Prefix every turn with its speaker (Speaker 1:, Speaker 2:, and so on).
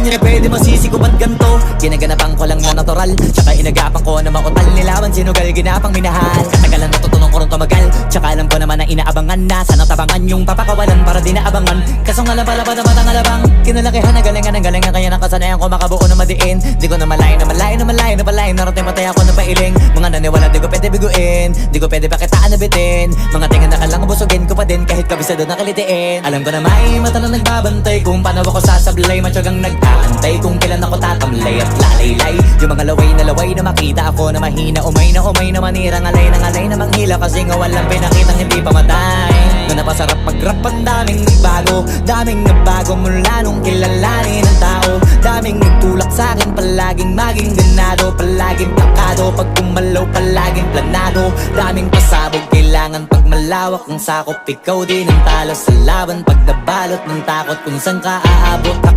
Speaker 1: nyo na pwede masisi ko ba't ganto. Ginaganapan ko lang na natural, tsaka inagapan ko na mautal. Nilawan sinugal, ginapang minahal. Katagalan natutunan ko rin tumagal, tsaka alam ko naman na inaabangan na. Sana tabangan yung papakawalan para di naabangan. Kaso nga lang pala pa naman ang alabang. Kinalakihan na galingan kaya nakasanayan ko makabuo na madiin. Di ko na malayo na malayo na malayo na palayo. Narating patay ako na pailing. Mga naniwala di ko pwede biguin, di ko pwede pakitaan na bitin. Mga tingan na kalang busugin ko pa din kahit kabisado na kalitiin. Alam ko na may mata na nagbabantay kung paano ako sasablay. Matyagang nag-aantay kung kailan ako tatamlay at lalaylay. Yung mga laway na makita ako na mahina. Umay na manira, ngalay na manghila. Kasi nga walang pinakitang hindi pamatay. Na napasarap mag-rap ang daming nagbago mula nung kilalanin ang tao. Daming nagtulak sa'kin, palaging maging ganado. Palaging plakado, pag kumalaw palaging planado. Daming pasabog, kailangan pag malawak ang sakop. Ikaw din ang talo sa laban pag nabalot ng takot kung saan ka aabot.